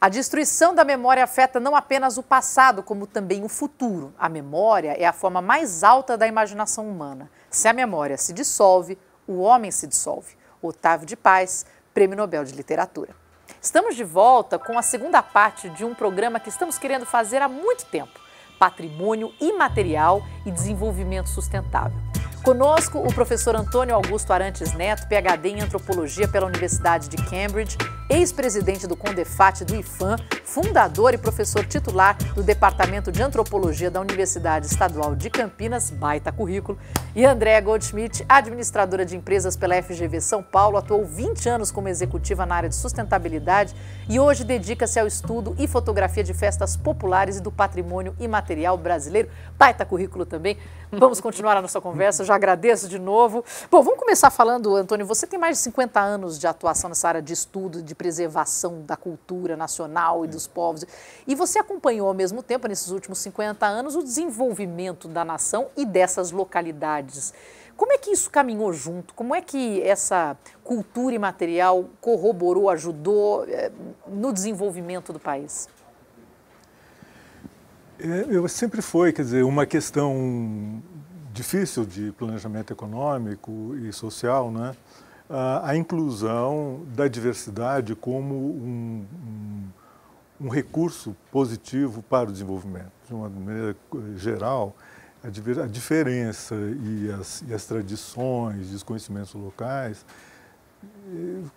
A destruição da memória afeta não apenas o passado, como também o futuro. A memória é a forma mais alta da imaginação humana. Se a memória se dissolve, o homem se dissolve. Otávio de Paz, Prêmio Nobel de Literatura. Estamos de volta com a segunda parte de um programa que estamos querendo fazer há muito tempo: Patrimônio Imaterial e Desenvolvimento Sustentável. Conosco, o professor Antônio Augusto Arantes Neto, PhD em Antropologia pela Universidade de Cambridge, ex-presidente do CONDEFAT do IFAM, fundador e professor titular do Departamento de Antropologia da Universidade Estadual de Campinas, baita currículo, e Andréa Goldschmidt, administradora de empresas pela FGV São Paulo, atuou 20 anos como executiva na área de sustentabilidade e hoje dedica-se ao estudo e fotografia de festas populares e do patrimônio imaterial brasileiro. Baita currículo também. Vamos continuar a nossa conversa, já agradeço de novo. Bom, vamos começar falando, Antônio, você tem mais de 50 anos de atuação nessa área de estudo, de preservação da cultura nacional e dos povos. E você acompanhou ao mesmo tempo, nesses últimos 50 anos, o desenvolvimento da nação e dessas localidades. Como é que isso caminhou junto? Como é que essa cultura imaterial corroborou, ajudou no desenvolvimento do país? Sempre foi, quer dizer, uma questão difícil de planejamento econômico e social, né? A inclusão da diversidade como um recurso positivo para o desenvolvimento. De uma maneira geral, a diferença e as tradições e os conhecimentos locais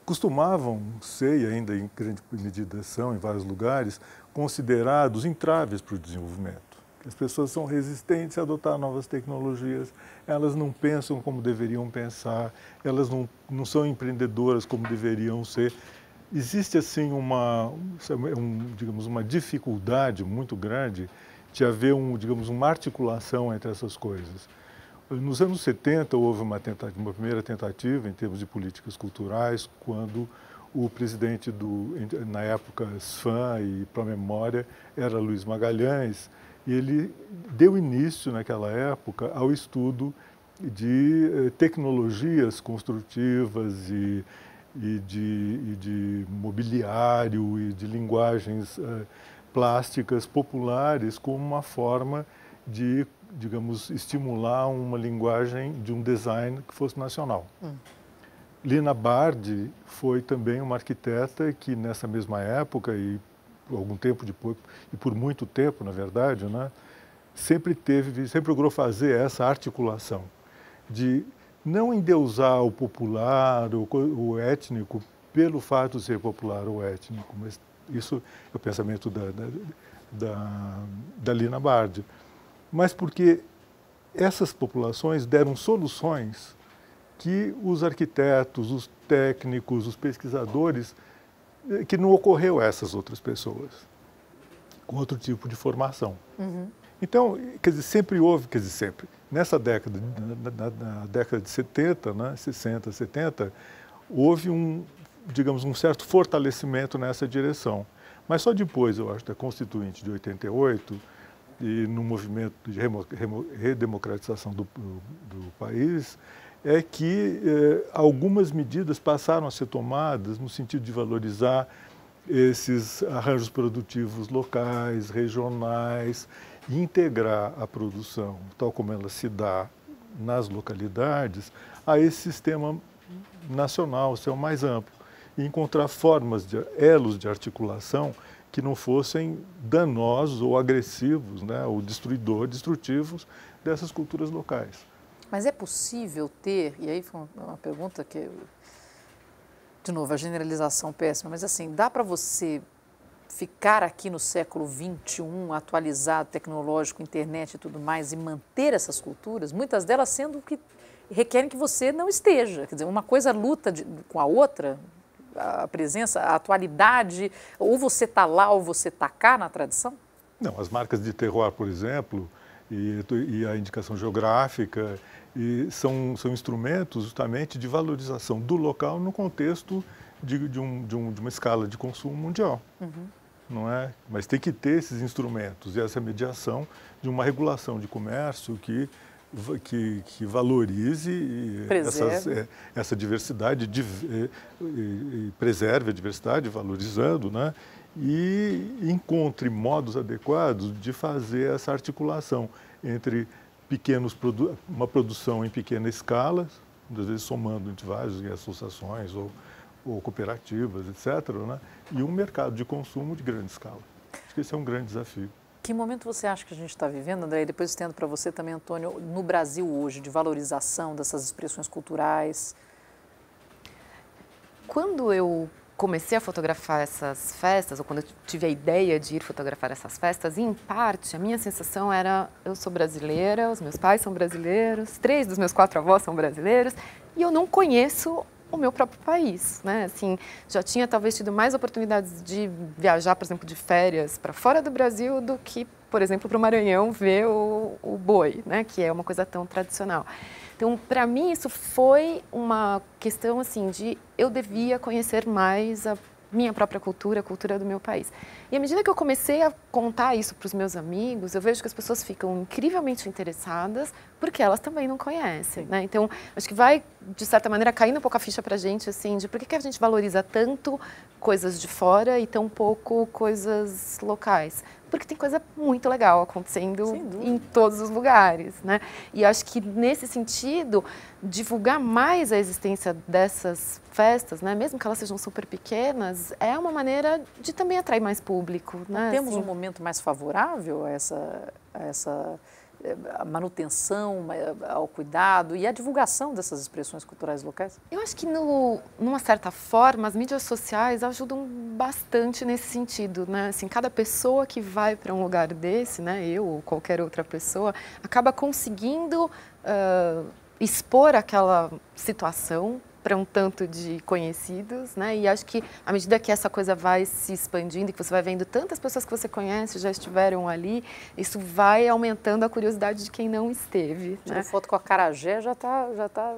costumavam ser, e ainda em grande medida são, em vários lugares, considerados entraves para o desenvolvimento. As pessoas são resistentes a adotar novas tecnologias, elas não pensam como deveriam pensar, elas não são empreendedoras como deveriam ser. Existe, assim, digamos, uma dificuldade muito grande de haver uma articulação entre essas coisas. Nos anos 70 houve uma primeira tentativa em termos de políticas culturais, quando o presidente na época, SFAM e Pró-Memória, era Luiz Magalhães, e ele deu início, naquela época, ao estudo de tecnologias construtivas e de mobiliário e de linguagens plásticas populares como uma forma de, digamos, estimular uma linguagem de um design que fosse nacional. Lina Bardi foi também uma arquiteta que, nessa mesma época, e algum tempo depois, e por muito tempo, na verdade, né, sempre procurou fazer essa articulação de não endeusar o popular, o étnico, pelo fato de ser popular ou étnico, mas isso é o pensamento da Lina Bardi, mas porque essas populações deram soluções que os arquitetos, os técnicos, os pesquisadores, que não ocorreu a essas outras pessoas, com outro tipo de formação. Então, quer dizer, sempre houve, nessa década, na década de 70, né, 60, 70, houve digamos, um certo fortalecimento nessa direção. Mas só depois, eu acho, da Constituinte de 88, e no movimento de redemocratização do país, é que algumas medidas passaram a ser tomadas no sentido de valorizar esses arranjos produtivos locais, regionais, e integrar a produção, tal como ela se dá nas localidades, a esse sistema nacional, ser mais amplo, e encontrar formas elos de articulação que não fossem danosos ou agressivos, né, ou destrutivos dessas culturas locais. Mas é possível ter, e aí foi uma pergunta que, de novo, a generalização péssima, mas assim, dá para você ficar aqui no século XXI, atualizado, tecnológico, internet e tudo mais, e manter essas culturas, muitas delas sendo que requerem que você não esteja. Quer dizer, uma coisa luta com a outra, a presença, a atualidade, ou você está lá ou você está cá na tradição? Não, as marcas de terroir, por exemplo, e a indicação geográfica, são instrumentos justamente de valorização do local no contexto de uma escala de consumo mundial. Não é? Mas tem que ter esses instrumentos e essa mediação de uma regulação de comércio que valorize essa diversidade, preserve a diversidade, valorizando, né? e encontre modos adequados de fazer essa articulação entre uma produção em pequena escala, muitas vezes somando entre várias associações ou cooperativas, etc., né? E um mercado de consumo de grande escala. Acho que esse é um grande desafio. Que momento você acha que a gente está vivendo, André? E depois estendo para você também, Antônio, no Brasil hoje, de valorização dessas expressões culturais? Quando eu comecei a fotografar essas festas, ou quando eu tive a ideia de ir fotografar essas festas, em parte, a minha sensação era, eu sou brasileira, os meus pais são brasileiros, 3 dos meus 4 avós são brasileiros, e eu não conheço o meu próprio país, né? Assim, já tinha talvez tido mais oportunidades de viajar, por exemplo, de férias para fora do Brasil do que, por exemplo, para o Maranhão ver o boi, né? Que é uma coisa tão tradicional. Então, para mim, isso foi uma questão assim de eu devia conhecer mais a minha própria cultura, a cultura do meu país. E à medida que eu comecei a contar isso para os meus amigos, eu vejo que as pessoas ficam incrivelmente interessadas porque elas também não conhecem, né? Então, acho que vai, de certa maneira, caindo um pouco a ficha para a gente, assim, de por que a gente valoriza tanto coisas de fora e tão pouco coisas locais. Porque tem coisa muito legal acontecendo em todos os lugares, né? E acho que, nesse sentido, divulgar mais a existência dessas festas, né? Mesmo que elas sejam super pequenas, é uma maneira de também atrair mais público, né? Temos um momento mais favorável a essa manutenção, ao cuidado e à divulgação dessas expressões culturais locais? Eu acho que, numa certa forma, as mídias sociais ajudam bastante nesse sentido, né? Assim, cada pessoa que vai para um lugar desse, né, eu ou qualquer outra pessoa, acaba conseguindo expor aquela situação para um tanto de conhecidos, né? E acho que à medida que essa coisa vai se expandindo e que você vai vendo tantas pessoas que você conhece já estiveram ali, isso vai aumentando a curiosidade de quem não esteve. Tira foto com a acarajé, já tá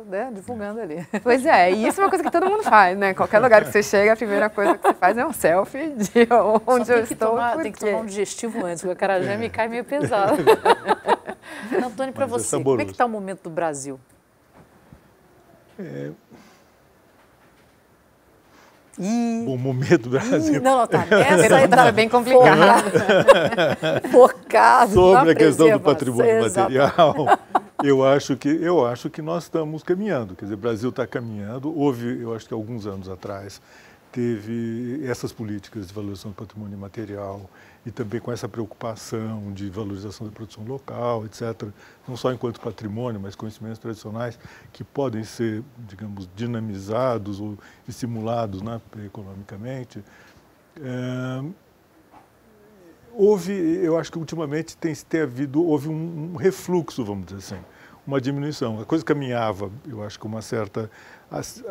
né, divulgando ali. Pois é, e isso é uma coisa que todo mundo faz, né? Qualquer lugar que você chega, a primeira coisa que você faz é um selfie de onde eu estou. Tem que tomar um digestivo antes, porque o acarajé me cai meio pesado. Antônio, para você, como é que está o momento do Brasil? O momento do Brasil. Não, tá. Essa aí estava bem complicada. Focado sobre a questão do patrimônio material. Eu acho que nós estamos caminhando. Quer dizer, o Brasil está caminhando. Houve, eu acho que alguns anos atrás, teve essas políticas de valorização do patrimônio material e também com essa preocupação de valorização da produção local, etc., não só enquanto patrimônio, mas conhecimentos tradicionais que podem ser, digamos, dinamizados ou estimulados, né, economicamente. Eu acho que ultimamente houve um refluxo, vamos dizer assim, uma diminuição. A coisa caminhava, eu acho que uma certa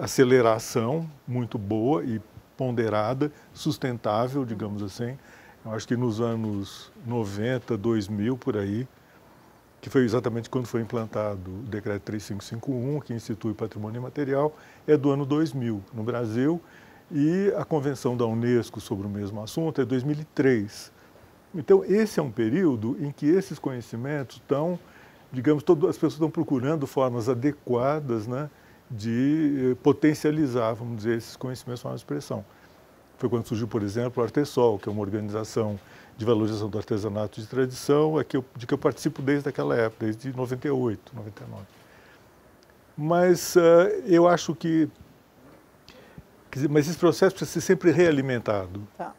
aceleração muito boa e ponderada, sustentável, digamos assim. Eu acho que nos anos 90, 2000, por aí, que foi exatamente quando foi implantado o Decreto 3551, que institui o patrimônio imaterial, é do ano 2000 no Brasil, e a Convenção da Unesco sobre o mesmo assunto é 2003. Então, esse é um período em que esses conhecimentos estão, digamos, as pessoas estão procurando formas adequadas, né, de potencializar, vamos dizer, esses conhecimentos de forma de expressão. Foi quando surgiu, por exemplo, o Artesol, que é uma organização de valorização do artesanato de tradição, de que eu participo desde aquela época, desde 98, 99. Mas eu acho mas esse processo precisa ser sempre realimentado. Tá.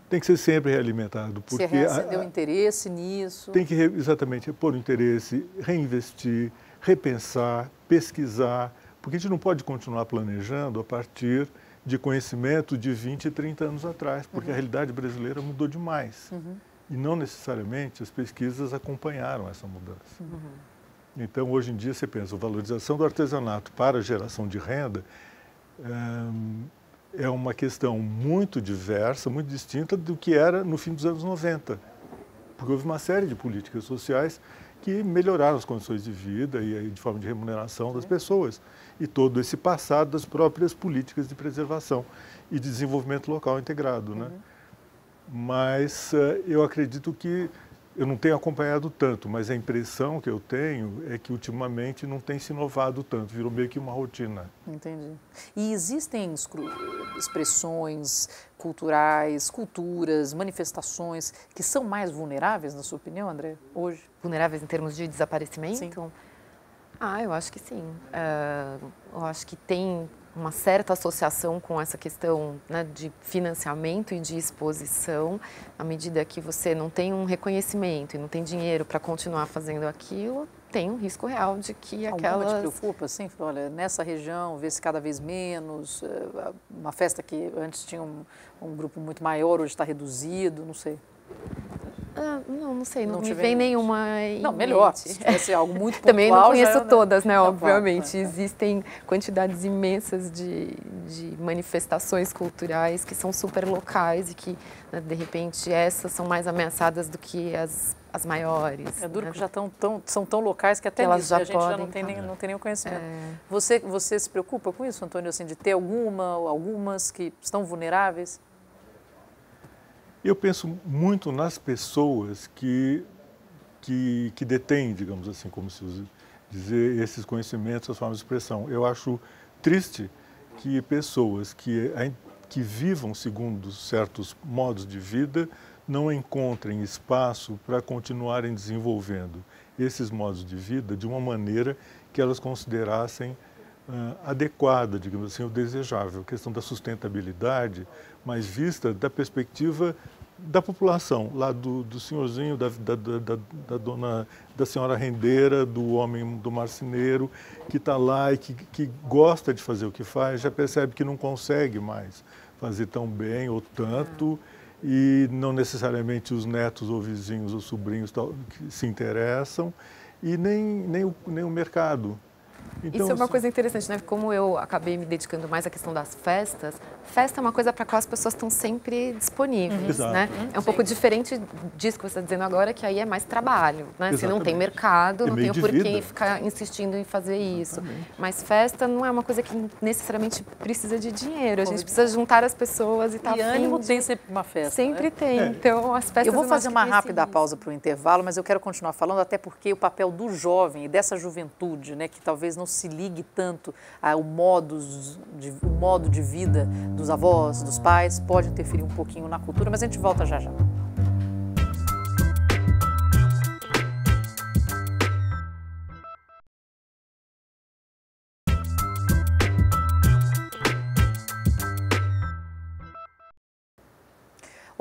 Tem que ser sempre realimentado. Porque você reacendeu interesse nisso? Tem que, exatamente, pôr o interesse, reinvestir, repensar, pesquisar, porque a gente não pode continuar planejando a partir de conhecimento de 20 e 30 anos atrás, porque a realidade brasileira mudou demais. E não necessariamente as pesquisas acompanharam essa mudança. Então, hoje em dia, você pensa, a valorização do artesanato para a geração de renda é uma questão muito diversa, muito distinta do que era no fim dos anos 90. Porque houve uma série de políticas sociais que melhoraram as condições de vida e de forma de remuneração das pessoas. E todo esse passado das próprias políticas de preservação e de desenvolvimento local integrado, né? Mas eu acredito que eu não tenho acompanhado tanto, mas a impressão que eu tenho é que ultimamente não tem se inovado tanto, virou meio que uma rotina. Entendi. E existem expressões culturais, culturas, manifestações que são mais vulneráveis, na sua opinião, André, hoje? Vulneráveis em termos de desaparecimento? Sim. Eu acho que sim. Eu acho que tem uma certa associação com essa questão, né, de financiamento e de exposição. À medida que você não tem um reconhecimento e não tem dinheiro para continuar fazendo aquilo, tem um risco real de que aquelas... Alguma te preocupa, assim? Olha, nessa região vê-se cada vez menos, uma festa que antes tinha um grupo muito maior, hoje está reduzido, não sei. Não sei, não me vem nenhuma em Não, melhor, mente. se tivesse algo muito pontual... Também não conheço todas, né, não, obviamente. claro. Existem quantidades imensas de manifestações culturais que são super locais e que, né, de repente, essas são mais ameaçadas do que as maiores. É duro, né? que já são tão locais que até elas nisso já a gente já podem, não tem nenhum conhecimento. Você se preocupa com isso, Antônio, assim, de ter algumas que estão vulneráveis? Eu penso muito nas pessoas que detêm, digamos assim, como se usa dizer, esses conhecimentos, as formas de expressão. Eu acho triste que pessoas que vivam segundo certos modos de vida não encontrem espaço para continuarem desenvolvendo esses modos de vida de uma maneira que elas considerassem adequada, digamos assim, ou desejável. A questão da sustentabilidade, mas vista da perspectiva da população, lá do senhorzinho, da senhora rendeira, do homem, do marceneiro, que está lá e que gosta de fazer o que faz, já percebe que não consegue mais fazer tão bem ou tanto, e não necessariamente os netos ou vizinhos ou sobrinhos que se interessam, e nem o mercado. Então, isso é uma coisa interessante, né? Como eu acabei me dedicando mais à questão das festas, festa é uma coisa para a qual as pessoas estão sempre disponíveis, né? É um pouco diferente disso que você está dizendo agora, que aí é mais trabalho, né? Se não tem mercado, não tem o porquê ficar insistindo em fazer isso. Mas festa não é uma coisa que necessariamente precisa de dinheiro. A gente precisa juntar as pessoas e estar E ânimo tem sempre uma festa, sempre, né? tem. Então, as festas... Eu vou fazer uma rápida pausa para o intervalo, mas eu quero continuar falando, até porque o papel do jovem e dessa juventude, né, que talvez não se ligue tanto ao modo de vida dos avós, dos pais, pode interferir um pouquinho na cultura, mas a gente volta já já.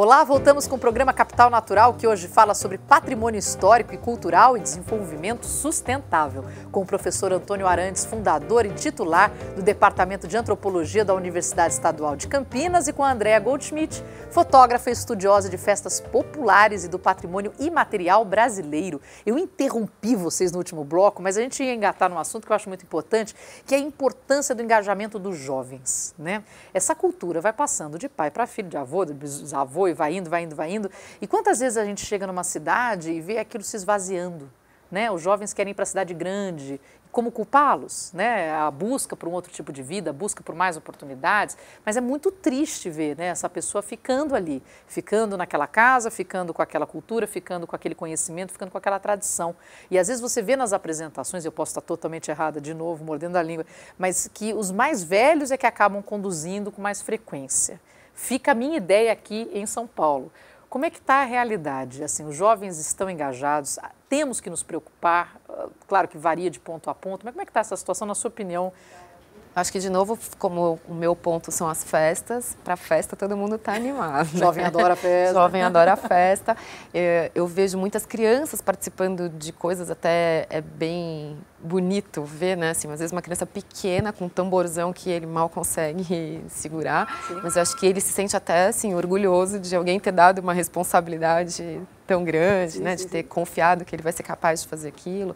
Olá, voltamos com o programa Capital Natural, que hoje fala sobre patrimônio histórico e cultural e desenvolvimento sustentável, com o professor Antônio Arantes, fundador e titular do Departamento de Antropologia da Universidade Estadual de Campinas, e com a Andréa Goldschmidt, fotógrafa e estudiosa de festas populares e do patrimônio imaterial brasileiro. Eu interrompi vocês no último bloco, mas a gente ia engatar num assunto que eu acho muito importante, que é a importância do engajamento dos jovens, né? Essa cultura vai passando de pai para filho, de avô, de bisavô, e vai indo. E quantas vezes a gente chega numa cidade e vê aquilo se esvaziando, né? Os jovens querem ir para a cidade grande. Como culpá-los, né? A busca por um outro tipo de vida, a busca por mais oportunidades. Mas é muito triste ver, né, essa pessoa ficando ali, ficando naquela casa, ficando com aquela cultura, ficando com aquele conhecimento, ficando com aquela tradição. E às vezes você vê nas apresentações, eu posso estar totalmente errada de novo, mordendo a língua, mas que os mais velhos é que acabam conduzindo com mais frequência. Fica a minha ideia aqui em São Paulo. Como é que está a realidade? Assim, os jovens estão engajados, temos que nos preocupar, claro que varia de ponto a ponto, mas como é que está essa situação, na sua opinião? Acho que, de novo, como o meu ponto são as festas, para festa todo mundo está animado. Jovem adora a festa. Jovem adora a festa. Eu vejo muitas crianças participando de coisas, até é bem bonito ver, né? Assim, às vezes uma criança pequena com um tamborzão que ele mal consegue segurar, sim, mas eu acho que ele se sente até assim, orgulhoso de alguém ter dado uma responsabilidade tão grande, sim, né, sim, de ter confiado que ele vai ser capaz de fazer aquilo.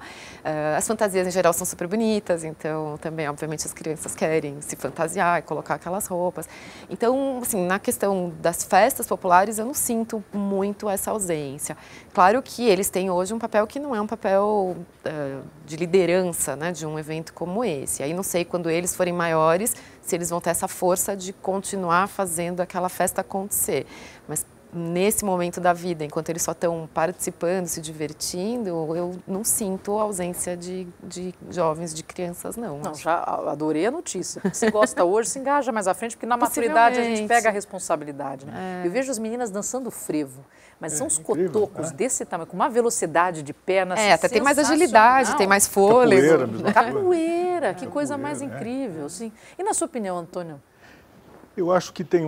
As fantasias em geral são super bonitas, então também, obviamente, as crianças querem se fantasiar e colocar aquelas roupas. Então, assim, na questão das festas populares, eu não sinto muito essa ausência. Claro que eles têm hoje um papel que não é um papel de liderança, né, de um evento como esse. Aí não sei, quando eles forem maiores, se eles vão ter essa força de continuar fazendo aquela festa acontecer. Mas nesse momento da vida, enquanto eles só estão participando, se divertindo, eu não sinto a ausência de jovens, de crianças, não. Não, já adorei a notícia. Se gosta hoje, se engaja mais à frente, porque na maturidade a gente pega a responsabilidade. Né? Eu vejo as meninas dançando frevo, mas são uns cotocos desse tamanho, com uma velocidade de pernas até tem mais agilidade, tem mais fôlego. Capoeira, que coisa mais incrível. Sim. E na sua opinião, Antônio? Eu acho que tem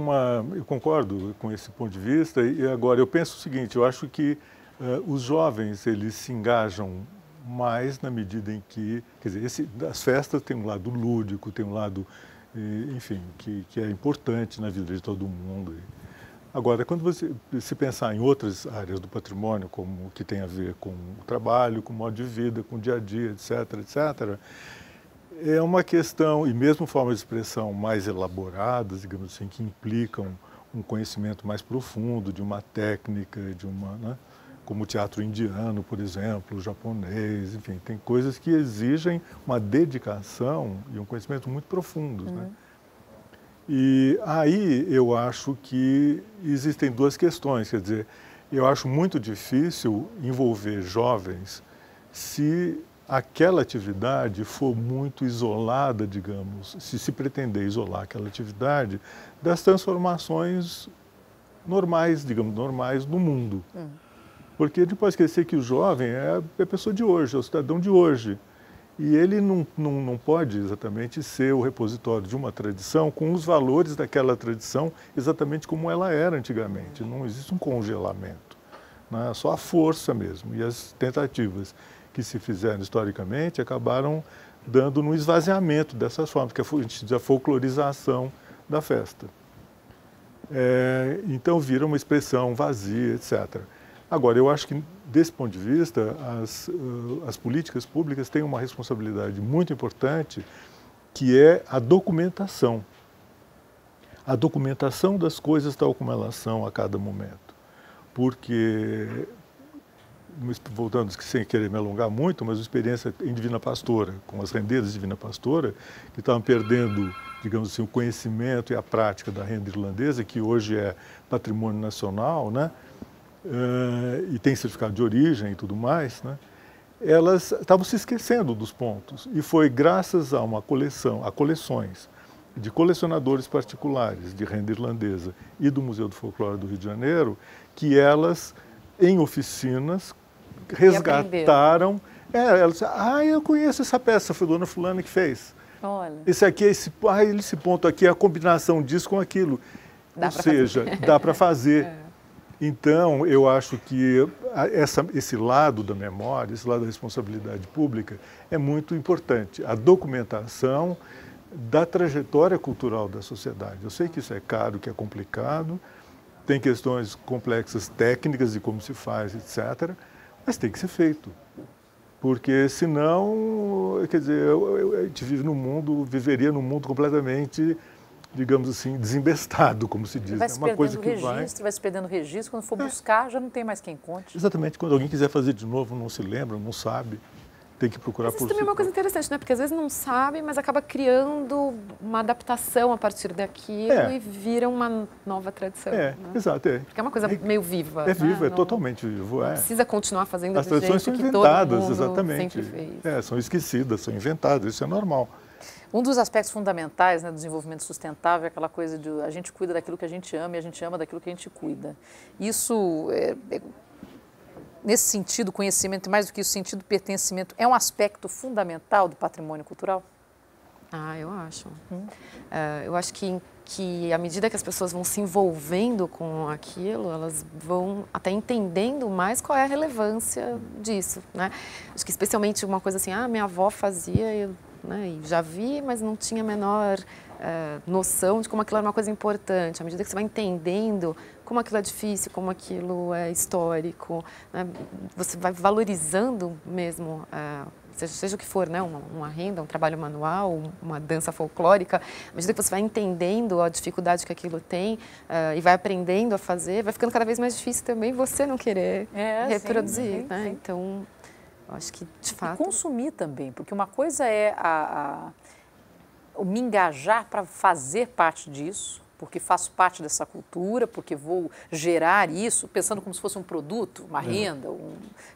eu concordo com esse ponto de vista, e agora eu penso o seguinte, eu acho que os jovens, eles se engajam mais na medida em que, quer dizer, as festas têm um lado lúdico, tem um lado, enfim, que é importante na vida de todo mundo. Agora, quando você se pensar em outras áreas do patrimônio, como que tem a ver com o trabalho, com o modo de vida, com o dia a dia, etc., etc., é uma questão, e mesmo formas de expressão mais elaboradas, digamos assim, que implicam um conhecimento mais profundo de uma técnica, né, como o teatro indiano, por exemplo, o japonês, enfim, tem coisas que exigem uma dedicação e um conhecimento muito profundos, né? E aí eu acho que existem duas questões, quer dizer, eu acho muito difícil envolver jovens se aquela atividade for muito isolada, digamos, se pretender isolar aquela atividade das transformações normais, digamos, normais do mundo. Porque a gente pode esquecer que o jovem é a pessoa de hoje, é o cidadão de hoje. E ele não pode exatamente ser o repositório de uma tradição com os valores daquela tradição exatamente como ela era antigamente. Não existe um congelamento, né? Só a força mesmo. E as tentativas que se fizeram historicamente acabaram dando no esvaziamento dessas formas, que a gente diz a folclorização da festa. Então vira uma expressão vazia, etc. Agora, eu acho que, desse ponto de vista, as políticas públicas têm uma responsabilidade muito importante, que é a documentação. A documentação das coisas tal como elas são a cada momento. Porque, voltando, sem querer me alongar muito, mas a experiência em Divina Pastora, com as rendeiras de Divina Pastora, que estavam perdendo, digamos assim, o conhecimento e a prática da renda irlandesa, que hoje é patrimônio nacional, né? E tem certificado de origem e tudo mais, né? Elas estavam se esquecendo dos pontos. E foi graças a coleções de colecionadores particulares de renda irlandesa e do Museu do Folclore do Rio de Janeiro, que elas, em oficinas, resgataram. Elas disseram, eu conheço essa peça, foi a dona fulana que fez. Olha. Esse aqui, esse ponto aqui é a combinação disso com aquilo. Ou seja, dá para fazer. Então, eu acho que esse lado da memória, esse lado da responsabilidade pública é muito importante. A documentação da trajetória cultural da sociedade. Eu sei que isso é caro, que é complicado, tem questões complexas técnicas de como se faz, etc., mas tem que ser feito. Porque senão, quer dizer, a gente viveria num mundo completamente, digamos assim, desembestado, como se diz. Vai se perdendo registro, vai se perdendo registro, quando for buscar já não tem mais quem conte. Exatamente, quando alguém quiser fazer de novo, não se lembra, não sabe, tem que procurar por si. Isso também é uma coisa interessante, né? Porque às vezes não sabe, mas acaba criando uma adaptação a partir daquilo e vira uma nova tradição. Né? Exato. Porque é uma coisa meio viva. É vivo, né? é totalmente vivo. Não precisa continuar fazendo as tradições são inventadas, exatamente. São esquecidas, são inventadas, isso é normal. Um dos aspectos fundamentais, né, do desenvolvimento sustentável é aquela coisa de a gente cuida daquilo que a gente ama e a gente ama daquilo que a gente cuida. Isso, nesse sentido, conhecimento, mais do que isso, sentido pertencimento, é um aspecto fundamental do patrimônio cultural? Eu acho. Eu acho que à medida que as pessoas vão se envolvendo com aquilo, elas vão até entendendo mais qual é a relevância disso, né? Acho que especialmente uma coisa assim, minha avó fazia, e já vi, mas não tinha a menor noção de como aquilo era uma coisa importante. À medida que você vai entendendo como aquilo é difícil, como aquilo é histórico, né? Você vai valorizando mesmo, seja o que for, né? uma renda, um trabalho manual, uma dança folclórica. À medida que você vai entendendo a dificuldade que aquilo tem e vai aprendendo a fazer, vai ficando cada vez mais difícil também você não querer reproduzir. Sim, né? sim. Então, eu acho que, de fato... E consumir também, porque uma coisa é o me engajar para fazer parte disso, porque faço parte dessa cultura, porque vou gerar isso, pensando como se fosse um produto, uma renda,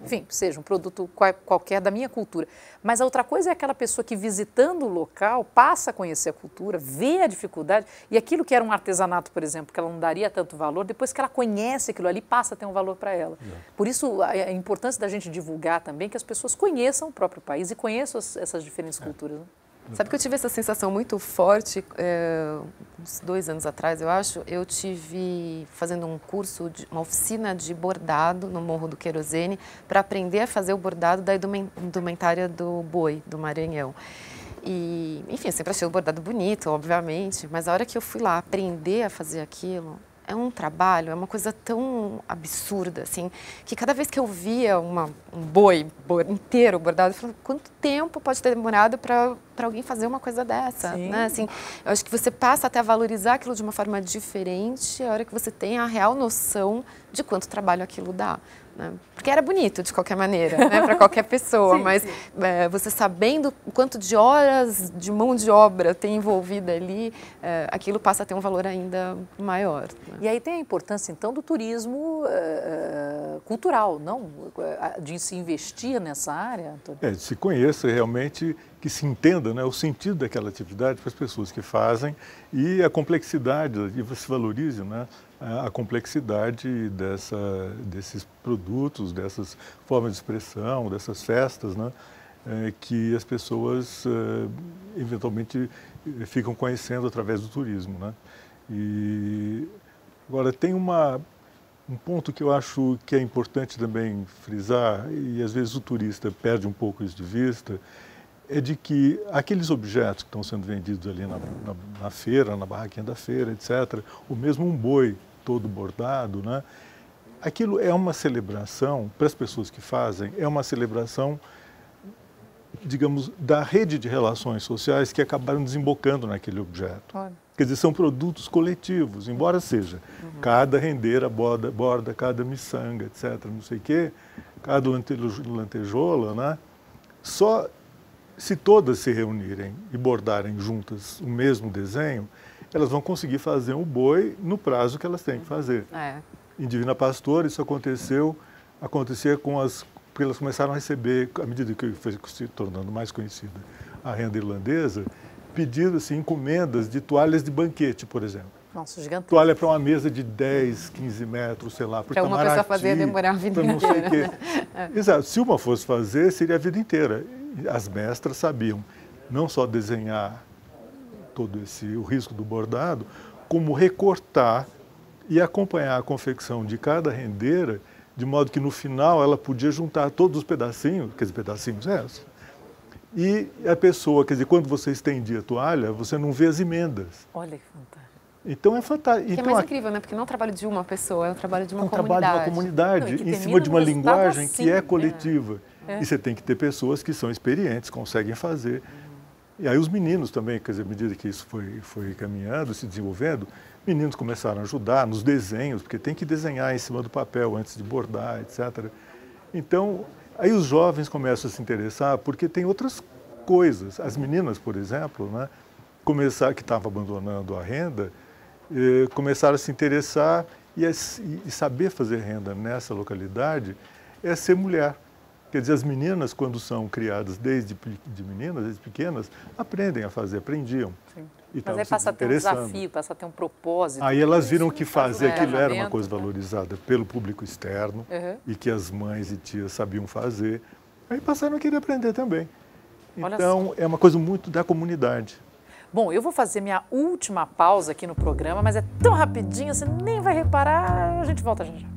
enfim, seja um produto qualquer da minha cultura. Mas a outra coisa é aquela pessoa que, visitando o local, passa a conhecer a cultura, vê a dificuldade, e aquilo que era um artesanato, por exemplo, que ela não daria tanto valor, depois que ela conhece aquilo ali, passa a ter um valor para ela. Por isso, a importância da gente divulgar também, que as pessoas conheçam o próprio país e conheçam essas diferentes culturas. Né? Sabe que eu tive essa sensação muito forte, uns 2 anos atrás, eu acho, eu tive fazendo um curso, uma oficina de bordado no Morro do Querosene, para aprender a fazer o bordado da indumentária do boi, do Maranhão. E, enfim, eu sempre achei o bordado bonito, obviamente, mas a hora que eu fui lá aprender a fazer aquilo, é um trabalho, é uma coisa tão absurda, assim, que cada vez que eu via um boi inteiro bordado, eu falava, quanto tempo pode ter demorado para alguém fazer uma coisa dessa, né? Assim, eu acho que você passa até a valorizar aquilo de uma forma diferente a hora que você tem a real noção de quanto trabalho aquilo dá. Né? Porque era bonito, de qualquer maneira, né? Para qualquer pessoa, sim, mas você sabendo o quanto de horas de mão de obra tem envolvida ali, aquilo passa a ter um valor ainda maior. Né? E aí tem a importância, então, do turismo cultural, não? De se investir nessa área, Antônio? Se conheça realmente, que se entenda, né, o sentido daquela atividade para as pessoas que fazem e a complexidade, e se valorize, né, a complexidade desses produtos, dessas formas de expressão, dessas festas, né, que as pessoas eventualmente ficam conhecendo através do turismo. Né. E agora tem um ponto que eu acho que é importante também frisar, e às vezes o turista perde um pouco isso de vista, é de que aqueles objetos que estão sendo vendidos ali na feira, na barraquinha da feira, etc., ou mesmo um boi todo bordado, né? Aquilo é uma celebração, para as pessoas que fazem, é uma celebração, digamos, da rede de relações sociais que acabaram desembocando naquele objeto. Quer dizer, são produtos coletivos, embora seja cada rendeira borda cada miçanga, etc., não sei o quê, cada lantejola, né? Só se todas se reunirem e bordarem juntas o mesmo desenho, elas vão conseguir fazer um boi no prazo que elas têm que fazer. Em Divina Pastora, isso acontecia porque elas começaram a receber, à medida que foi se tornando mais conhecida a renda irlandesa, pedidos, assim, encomendas de toalhas de banquete, por exemplo. Nossa, gigantesco. Toalha para uma mesa de 10, 15 metros, sei lá, para uma pessoa fazer demorar a vida inteira. Exato. Se uma fosse fazer, seria a vida inteira. As mestras sabiam não só desenhar todo o risco do bordado, como recortar e acompanhar a confecção de cada rendeira, de modo que no final ela podia juntar todos os pedacinhos, quer dizer, pedacinhos esses, e a pessoa, quer dizer, quando você estendia a toalha, você não vê as emendas. Olha que fantástico. Então é fantástico. Que é mais incrível, né? Porque não é um trabalho de uma pessoa, é um trabalho de uma comunidade. É um trabalho de uma comunidade, não, em cima de uma linguagem assim, que é coletiva. E você tem que ter pessoas que são experientes, conseguem fazer. E aí os meninos também, quer dizer, à medida que isso foi caminhando, se desenvolvendo, meninos começaram a ajudar nos desenhos, porque tem que desenhar em cima do papel antes de bordar, etc. Então, aí os jovens começam a se interessar, porque tem outras coisas. As meninas, por exemplo, né, que estavam abandonando a renda, começaram a se interessar e saber fazer renda nessa localidade é ser mulher. Quer dizer, as meninas, quando são criadas desde pequenas, aprendem a fazer, aprendiam. Sim. Mas aí passa a ter um desafio, passa a ter um propósito. Aí elas viram que fazer aquilo era uma coisa valorizada pelo público externo e que as mães e tias sabiam fazer. Aí passaram a querer aprender também. Então, é uma coisa muito da comunidade. Bom, eu vou fazer minha última pausa aqui no programa, mas é tão rapidinho, você nem vai reparar, a gente volta já já.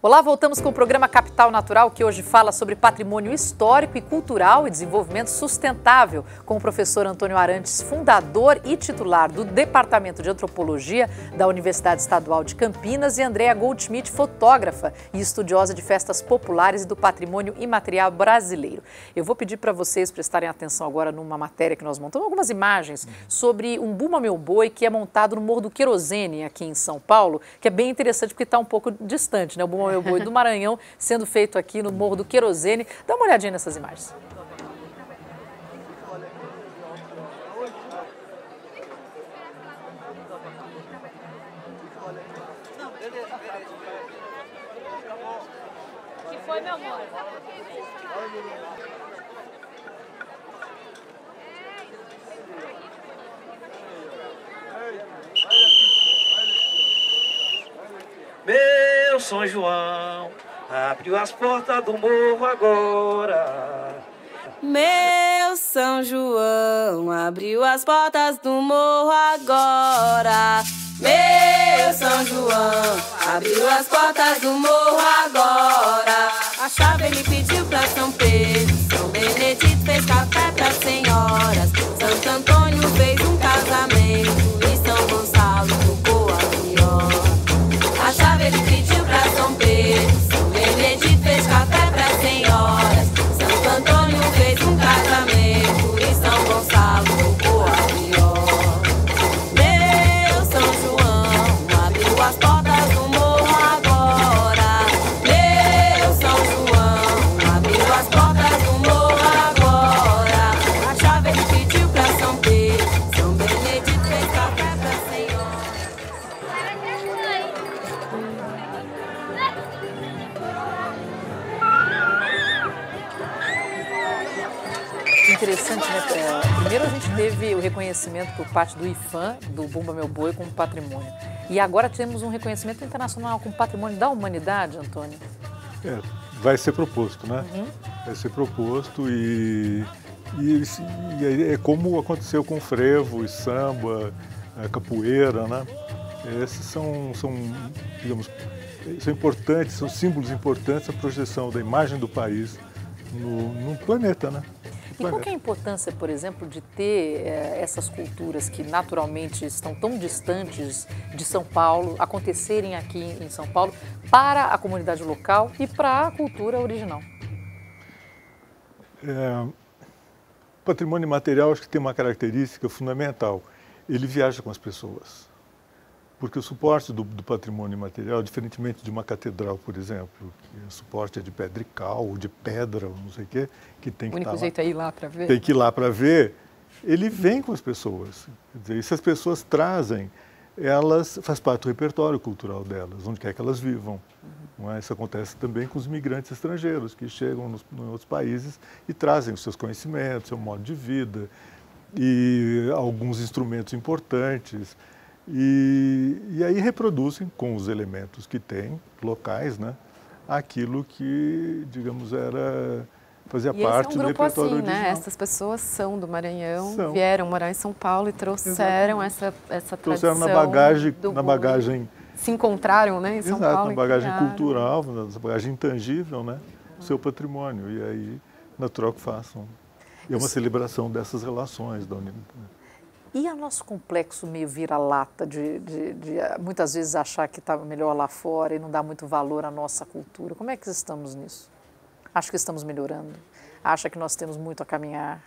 Olá, voltamos com o programa Capital Natural, que hoje fala sobre patrimônio histórico e cultural e desenvolvimento sustentável, com o professor Antônio Arantes, fundador e titular do Departamento de Antropologia da Universidade Estadual de Campinas, e Andréa Goldschmidt, fotógrafa e estudiosa de festas populares e do patrimônio imaterial brasileiro. Eu vou pedir para vocês prestarem atenção agora numa matéria que nós montamos, algumas imagens sobre um Bumba Meu Boi que é montado no Morro do Querosene, aqui em São Paulo, que é bem interessante porque está um pouco distante, né? O Bumba Meu Boi do Maranhão sendo feito aqui no Morro do Querosene. Dá uma olhadinha nessas imagens. Que foi, meu amor? Meu São João abriu as portas do morro agora. Meu São João abriu as portas do morro agora. Meu São João abriu as portas do morro agora. A chave ele pediu pra São Pedro, São Benedito fez café pras senhoras, Santo Antônio fez um casamento e São Gonçalo tocou a viola. A chave ele pediu pra São Pedro, São Benedito fez café pras senhoras, Santo Antônio fez um casamento e São Gonçalo tocou a viola. Meu São João abriu as portas do morro agora. Meu São João abriu as portas do morro agora. A chave ele pediu pra São Pedro, São Benedito fez café pras senhoras. Interessante, né? Primeiro a gente teve o reconhecimento por parte do IPHAN, do Bumba Meu Boi, como patrimônio. E agora temos um reconhecimento internacional como patrimônio da humanidade, Antônio. Vai ser proposto, né? Vai ser proposto e é como aconteceu com o frevo e samba, a capoeira, né? Esses são, digamos, são importantes, são símbolos importantes da projeção da imagem do país no planeta, né? E qual que é a importância, por exemplo, de ter essas culturas que naturalmente estão tão distantes de São Paulo, acontecerem aqui em São Paulo, para a comunidade local e para a cultura original? O patrimônio imaterial acho que tem uma característica fundamental. Ele viaja com as pessoas. Porque o suporte do patrimônio imaterial, diferentemente de uma catedral, por exemplo, que o suporte é de pedra e cal, ou de pedra, ou não sei o quê, que tem que O único jeito é ir lá para ver? Tem que ir lá para ver. Ele vem com as pessoas. Quer dizer, e se as pessoas trazem, elas faz parte do repertório cultural delas, onde quer que elas vivam. Não é? Isso acontece também com os imigrantes estrangeiros, que chegam em outros países e trazem os seus conhecimentos, seu modo de vida, e alguns instrumentos importantes. E aí reproduzem com os elementos que têm, locais, né, aquilo que, digamos, fazia parte do repertório original. Né? Essas pessoas são do Maranhão, vieram morar em São Paulo e trouxeram essa tradição. Trouxeram na bagagem. Se encontraram, né, em São Paulo. Na bagagem cultural, na bagagem intangível, né, o seu patrimônio. E aí, natural que façam. E é uma celebração dessas relações da unidade. E o nosso complexo meio vira-lata de muitas vezes achar que está melhor lá fora e não dá muito valor à nossa cultura? Como é que estamos nisso? Acho que estamos melhorando? Acha que nós temos muito a caminhar?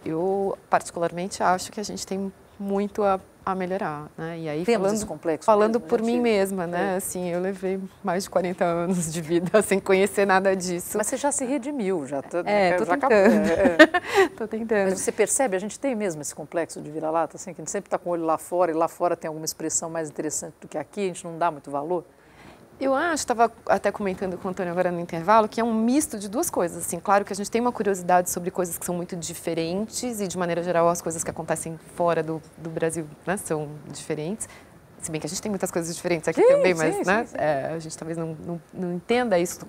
Eu particularmente acho que a gente tem muito a melhorar, né? E aí temos esse complexo falando mesmo, por mim mesma, né? Assim, eu levei mais de 40 anos de vida sem conhecer nada disso. Mas você já se redimiu, já tô já tentando. Tô tentando. Mas você percebe, a gente tem mesmo esse complexo de vira-lata, assim, que a gente sempre está com o olho lá fora e lá fora tem alguma expressão mais interessante do que aqui, a gente não dá muito valor? Eu acho, estava até comentando com o Antônio agora no intervalo, que é um misto de duas coisas. Assim, claro que a gente tem uma curiosidade sobre coisas que são muito diferentes e, de maneira geral, as coisas que acontecem fora do Brasil, né, são diferentes. Se bem que a gente tem muitas coisas diferentes aqui também, mas sim, né, sim. a gente talvez não entenda isso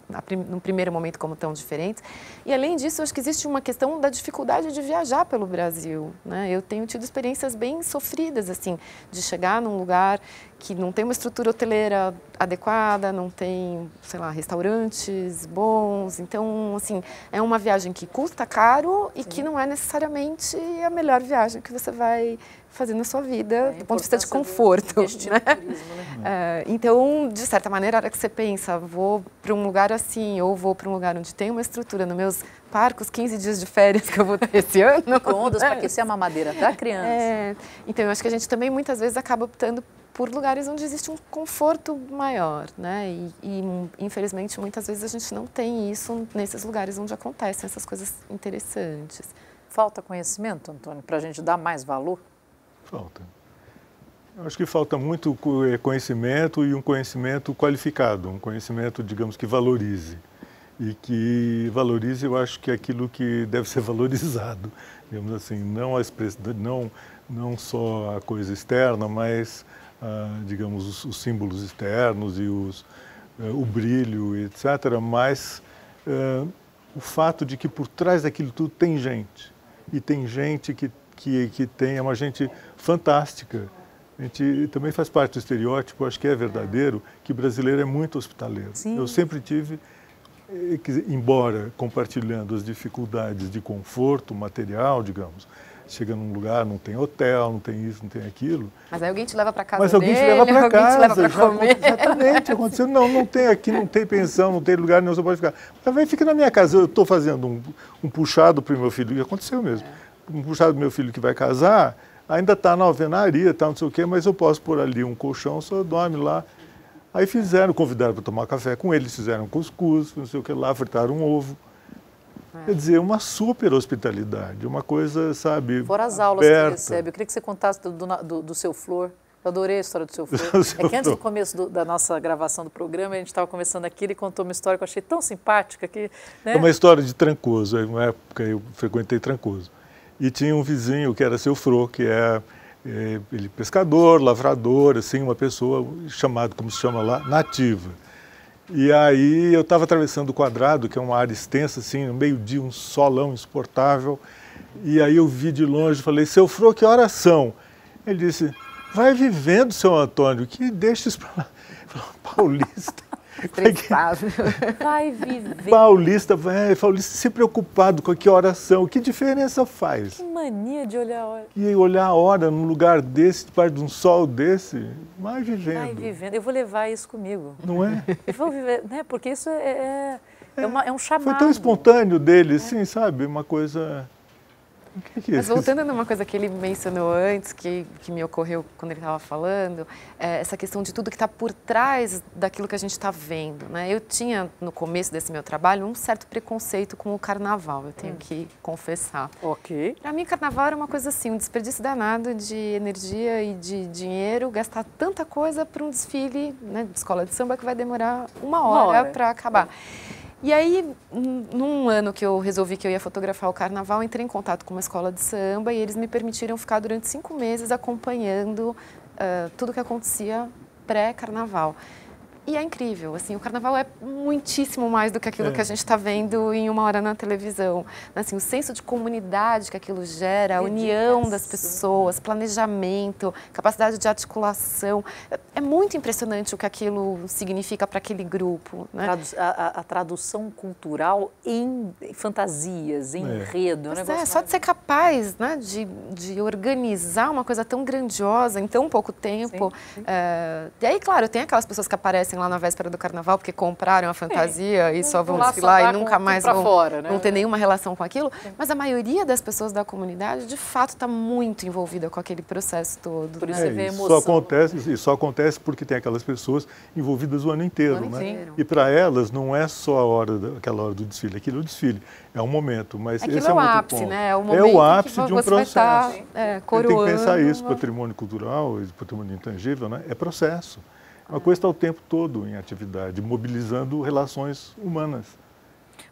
num primeiro momento como tão diferentes. E além disso, eu acho que existe uma questão da dificuldade de viajar pelo Brasil, né? Eu tenho tido experiências bem sofridas, assim, de chegar num lugar que não tem uma estrutura hoteleira adequada, não tem, sei lá, restaurantes bons. Então, assim, é uma viagem que custa caro e que não é necessariamente a melhor viagem que você vai fazer na sua vida, do ponto de vista de conforto. Né? Turismo, né? Então, de certa maneira, a hora que você pensa, vou para um lugar assim, ou vou para um lugar onde tem uma estrutura, nos meus parcos 15 dias de férias que eu vou ter esse ano. Micro-ondas para aquecer a mamadeira da criança. Então, eu acho que a gente também muitas vezes acaba optando por lugares onde existe um conforto maior, né? E infelizmente, muitas vezes a gente não tem isso nesses lugares onde acontecem essas coisas interessantes. Falta conhecimento, Antônio, para a gente dar mais valor? Falta. Eu acho que falta muito conhecimento e um conhecimento qualificado, um conhecimento, digamos, que valorize. E que valorize, eu acho que é aquilo que deve ser valorizado, digamos assim, não só a coisa externa, mas, digamos, os símbolos externos e o brilho, etc., mas o fato de que por trás daquilo tudo tem gente, e tem gente que é uma gente fantástica. A gente também faz parte do estereótipo, acho que é verdadeiro, que brasileiro é muito hospitaleiro. Sim. Eu sempre tive, embora compartilhando as dificuldades de conforto material, digamos, chega num lugar, não tem hotel, não tem isso, não tem aquilo. Mas aí alguém te leva para casa Mas alguém dele, te leva para casa, alguém te leva para comer. Exatamente, aconteceu. Não tem aqui, não tem pensão, não tem lugar nenhum, você pode ficar. Mas vem, fica na minha casa. Eu estou fazendo um puxado para o meu filho, e aconteceu mesmo. Um puxado do meu filho que vai casar, ainda está na alvenaria, está não sei o quê, mas eu posso pôr ali um colchão, só dorme lá. Aí convidaram para tomar café com eles, fizeram cuscuz, não sei o que lá, fritaram um ovo. Quer dizer, uma super hospitalidade, uma coisa, sabe, Fora as aulas aberta. que você recebe. Eu queria que você contasse do seu Flor. Eu adorei a história do seu Flor. Seu É que antes do Flor. começo da nossa gravação do programa, a gente estava conversando aqui, ele contou uma história que eu achei tão simpática que... Né? É uma história de Trancoso, em uma época eu frequentei Trancoso. E tinha um vizinho que era seu Flor, que ele pescador, lavrador, assim, uma pessoa chamada, como se chama lá, nativa. E aí eu estava atravessando o quadrado, que é uma área extensa, assim, no meio-dia, um solão insuportável. E aí eu vi de longe, falei, seu Flor, que horas são? Ele disse, vai vivendo, seu Antônio, que deixa isso para lá. Eu falei, Paulista. Vai viver. Paulista se preocupado com a que horas são, que diferença faz? Que mania de olhar a hora. E olhar a hora num lugar desse, debaixo de um sol desse, vai vivendo. Vai vivendo. Eu vou levar isso comigo. Não é? Eu vou viver, né? Porque isso é um chamado. Foi tão espontâneo dele, assim, sabe? Uma coisa... O que é Mas isso? voltando numa coisa que ele mencionou antes, que me ocorreu quando ele estava falando, essa questão de tudo que está por trás daquilo que a gente está vendo, né? Eu tinha, no começo desse meu trabalho, um certo preconceito com o carnaval, eu tenho que confessar. Ok. Para mim, carnaval era uma coisa assim, um desperdício danado de energia e de dinheiro, gastar tanta coisa para um desfile, né, de escola de samba que vai demorar uma hora para acabar. E aí, num ano que eu resolvi que eu ia fotografar o carnaval, entrei em contato com uma escola de samba e eles me permitiram ficar durante 5 meses acompanhando tudo que acontecia pré-carnaval. E é incrível, assim, o carnaval é muitíssimo mais do que aquilo que a gente está vendo em uma hora na televisão. Assim, o senso de comunidade que aquilo gera, a união das pessoas, planejamento, capacidade de articulação. É muito impressionante o que aquilo significa para aquele grupo. Né? A tradução cultural em fantasias, em enredo. Só de ser capaz, né, de organizar uma coisa tão grandiosa em tão pouco tempo. E aí, claro, tem aquelas pessoas que aparecem lá na véspera do carnaval porque compraram a fantasia e só vão desfilar e nunca mais vão ter nenhuma relação com aquilo, mas a maioria das pessoas da comunidade de fato está muito envolvida com aquele processo todo. Por isso você vê a emoção. Só acontece porque tem aquelas pessoas envolvidas o ano inteiro, né? E para elas não é só aquela hora do desfile, aquilo é o desfile, é um momento, mas aquilo esse é um outro ápice, ponto. né? É o ápice de um processo. Coroando. Tem que pensar isso, patrimônio cultural, patrimônio intangível, né? É processo. Uma coisa está o tempo todo em atividade, mobilizando relações humanas.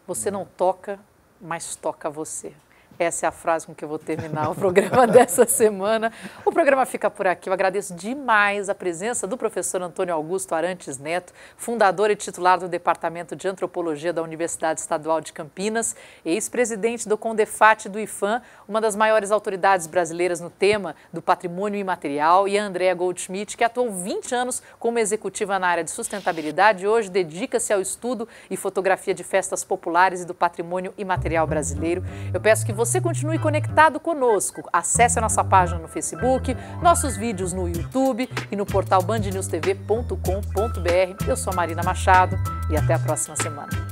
Você não toca, mas toca você. Essa é a frase com que eu vou terminar o programa dessa semana. O programa fica por aqui. Eu agradeço demais a presença do professor Antônio Augusto Arantes Neto, fundador e titular do Departamento de Antropologia da Universidade Estadual de Campinas, ex-presidente do CONDEFAT do IFAM, uma das maiores autoridades brasileiras no tema do patrimônio imaterial, e a Andréa Goldschmidt, que atuou 20 anos como executiva na área de sustentabilidade e hoje dedica-se ao estudo e fotografia de festas populares e do patrimônio imaterial brasileiro. Eu peço que você continue conectado conosco. Acesse a nossa página no Facebook, nossos vídeos no YouTube e no portal bandnewstv.com.br. Eu sou a Marina Machado e até a próxima semana.